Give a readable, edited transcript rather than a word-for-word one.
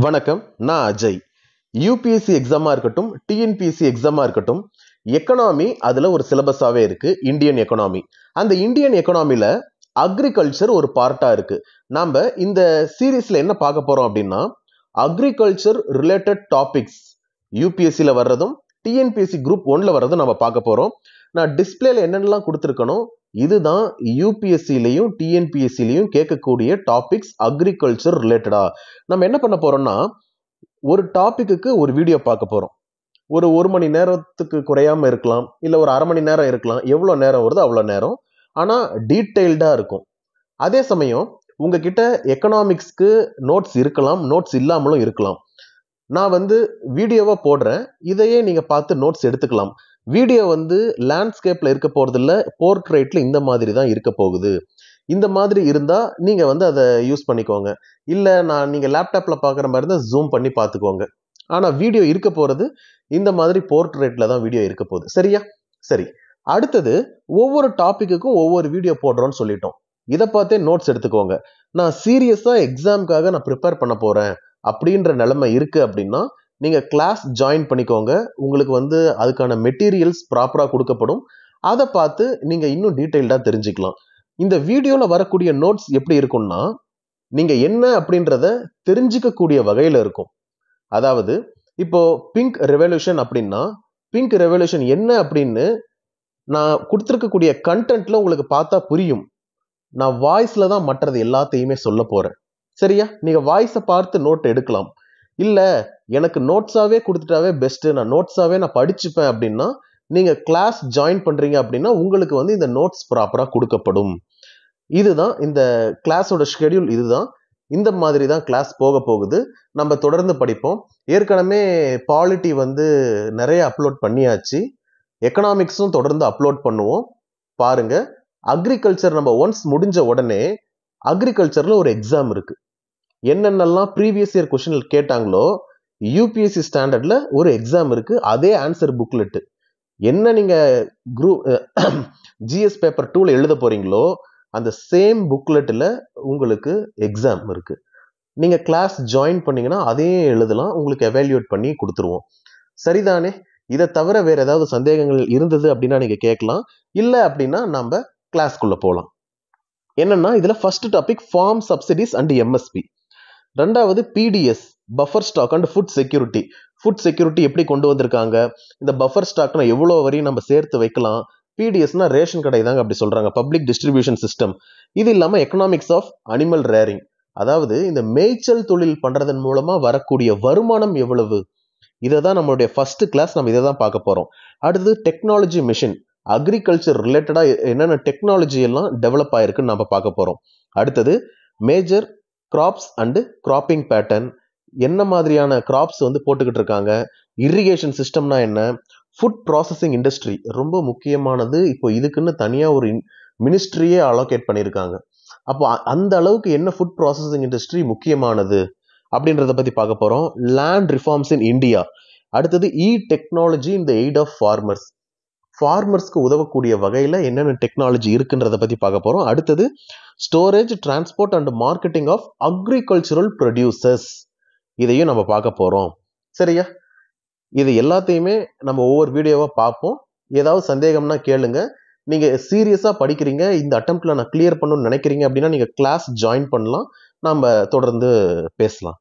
வணக்கம், நான் அஜய். யூபிஎஸ்சி எக்ஸாமா இருக்கட்டும், டிஎன்பிஎஸ்சி எக்ஸாமா இருக்கட்டும், எக்கனாமி அதுல ஒரு சிலபஸாவே இருக்கு. Indian economy. அந்த இந்தியன் எக்கனாமில அக்ரிகல்ச்சர் ஒரு பார்ட்டா இருக்கு. நாம இந்த சீரீஸ்ல என்ன பார்க்க போறோம் அப்படின்னா, அக்ரிகல்ச்சர் ரிலேட்டட் டாபிக்ஸ் யூபிஎஸ்சில வர்றதும் டிஎன்பிஎஸ்சி குரூப் 1ல வர்றதும் நம்ம பார்க்க போறோம். நான் டிஸ்பிளேல என்னென்னலாம் கொடுத்துருக்கணும், இதுதான் யூபிஎஸ்சிலையும் டிஎன்பிஎஸ்சிலையும் கேட்கக்கூடிய டாபிக்ஸ் அக்ரிகல்ச்சர் ரிலேட்டடா. நம்ம என்ன பண்ண போறோம்னா, ஒரு டாபிக்கு ஒரு வீடியோ பார்க்க போறோம். ஒரு மணி நேரத்துக்கு குறையாம இருக்கலாம், இல்ல ஒரு அரை மணி நேரம் இருக்கலாம். எவ்வளவு நேரம் வருதோ அவ்வளவு நேரம். ஆனா டீடைல்டா இருக்கும். அதே சமயம் உங்ககிட்ட எக்கனாமிக்ஸ்க்கு நோட்ஸ் இருக்கலாம், நோட்ஸ் இல்லாமலும் இருக்கலாம். நான் வீடியோவா போடுறேன், இதையே நீங்க பார்த்து நோட்ஸ் எடுத்துக்கலாம். வீடியோ லேண்ட்ஸ்கேப்ல இருக்க போறது இல்ல, போர்ட்ரேட்ல இந்த மாதிரி தான் இருக்க போகுது. இந்த மாதிரி இருந்தா நீங்க அதை யூஸ் பண்ணிக்கோங்க. இல்ல நீங்க லேப்டாப்ல பாக்குற மாதிரி தான் ஜூம் பண்ணி பார்த்துக்கோங்க. ஆனா வீடியோ இருக்க போறது இந்த மாதிரி போர்ட்ரேட்ல தான் வீடியோ இருக்க போகுது. சரியா? சரி. அடுத்தது ஒவ்வொரு டாபிக்குக்கும் ஒவ்வொரு வீடியோ போடுறோம்னு சொல்லிட்டோம். இதை பார்த்தே நோட்ஸ் எடுத்துக்கோங்க. நான் சீரியஸா எக்ஸாமுக்காக நான் ப்ரிப்பேர் பண்ண போறேன் அப்படின்ற நிலைமை இருக்கு அப்படின்னா நீங்க கிளாஸ் ஜாயின் பண்ணிக்கோங்க. உங்களுக்கு அதுக்கான மெட்டீரியல்ஸ் ப்ராப்பரா கொடுக்கப்படும். அதை பார்த்து நீங்க இன்னும் டீடைல்டா தெரிஞ்சுக்கலாம். இந்த வீடியோல வரக்கூடிய நோட்ஸ் எப்படி இருக்கும்னா, நீங்க என்ன அப்படின்றத தெரிஞ்சுக்கக்கூடிய வகையில இருக்கும். அதாவது இப்போ பிங்க் ரெவல்யூஷன் அப்படின்னா, பிங்க் ரெவல்யூஷன் என்ன அப்படின்னு நான் கொடுத்துருக்கக்கூடிய கண்டென்ட்ல உங்களுக்கு பார்த்தா புரியும். நான் வாய்ஸ்ல தான் மற்றது எல்லாத்தையுமே சொல்ல போறேன். சரியா? நீங்க வாய்ஸை பார்த்து நோட் எடுக்கலாம். இல்ல எனக்கு நோட்ஸாவே கொடுத்துட்டாவே பெஸ்ட், நான் நோட்ஸாவே நான் படிச்சுப்பேன் அப்படின்னா நீங்க கிளாஸ் ஜாயின் பண்றீங்க அப்படின்னா உங்களுக்கு இந்த நோட்ஸ் ப்ராப்பரா கொடுக்கப்படும். இதுதான் இந்த கிளாஸோட ஷெட்யூல். இதுதான், இந்த மாதிரி தான் கிளாஸ் போக போகுது. நம்ம தொடர்ந்து படிப்போம். ஏற்கனவே பாலிட்டி நிறைய அப்லோட் பண்ணியாச்சு. எக்கனாமிக்ஸும் தொடர்ந்து அப்லோட் பண்ணுவோம். பாருங்க. அக்ரிகல்ச்சர் நம்ம ஒன்ஸ் முடிஞ்ச உடனே அக்ரிகல்ச்சர்ல ஒரு எக்ஸாம் இருக்கு. என்னென்னலாம் ப்ரீவியஸ் இயர் கொஸ்டின் கேட்டாங்களோ யூபிஎஸ்சி ஸ்டாண்டர்ட்ல ஒரு எக்ஸாம் இருக்கு. அதே ஆன்சர் புக்லெட் என்ன நீங்க குரூப் ஜிஎஸ் பேப்பர் 2ல எழுத போறீங்களோ அந்த சேம் புக்லெட்ல உங்களுக்கு எக்ஸாம் இருக்கு. நீங்க கிளாஸ் ஜாயின் பண்ணீங்கன்னா அதையே எழுதலாம். உங்களுக்கு எவாலுவேட் பண்ணி கொடுத்துருவோம். சரிதானே? இதை தவிர வேற ஏதாவது சந்தேகங்கள் இருந்தது அப்படின்னா நீங்க கேட்கலாம். இல்ல அப்படின்னா நம்ம கிளாஸ்க்குள்ள போகலாம். என்னன்னா இதுல first topic farm subsidies and MSP. ரெண்டாவது PDS, buffer stock and food security. Food security எப்படி கொண்டு வந்திருக்காங்க, இந்த பஃபர் ஸ்டாக்னா எவ்வளோ வரையும் நம்ம சேர்த்து வைக்கலாம். பிடிஎஸ்னா ரேஷன் கடை தாங்க அப்படி சொல்றாங்க, பப்ளிக் டிஸ்ட்ரிபியூஷன் சிஸ்டம். இது இல்லாம எக்கனாமிக்ஸ் ஆஃப் அனிமல் ரேரிங், அதாவது இந்த மேய்ச்சல் தொழில் பண்றதன் மூலமா வரக்கூடிய வருமானம் எவ்வளவு. இதை தான் நம்மளுடைய ஃபர்ஸ்ட் கிளாஸ், நம்ம இதை தான் பார்க்க போறோம். அடுத்தது டெக்னாலஜி மிஷின், அக்ரிகல்ச்சர் ரிலேட்டடா என்னென்ன டெக்னாலஜி எல்லாம் டெவலப் ஆயிருக்குன்னு நம்ம பார்க்க போறோம். அடுத்தது major crops and cropping pattern, என்ன மாதிரியான கிராப்ஸ் போட்டுக்கிட்டு இருக்காங்க. இரிகேஷன் சிஸ்டம்னா என்ன, ஃபுட் ப்ராசஸிங் இண்டஸ்ட்ரி ரொம்ப முக்கியமானது. இப்போ இதுக்குன்னு தனியா ஒரு மினிஸ்ட்ரியே அலோகேட் பண்ணியிருக்காங்க. அப்போ அந்த அளவுக்கு என்ன ஃபுட் ப்ராசஸிங் இண்டஸ்ட்ரி முக்கியமானது அப்படின்றத பத்தி பார்க்க போறோம். Land reforms in India. அடுத்தது technology in the aid of farmers, ஃபார்மர்ஸ்க்கு உதவக்கூடிய வகையில என்னென்ன டெக்னாலஜி இருக்குன்றத பத்தி பார்க்க போறோம். அடுத்தது storage, transport and marketing of agricultural producers, இதையும் நம்ம பார்க்க போறோம். சரியா? இது எல்லாத்தையுமே நம்ம ஒவ்வொரு வீடியோவா பார்ப்போம். ஏதாவது சந்தேகம்னா கேளுங்க. நீங்க சீரியஸா படிக்கிறீங்க, இந்த அட்டெம்ப்ட்ல நான் கிளியர் பண்ணணும்னு நினைக்கிறீங்க அப்படின்னா நீங்க கிளாஸ் ஜாயின் பண்ணலாம். நம்ம தொடர்ந்து பேசலாம்.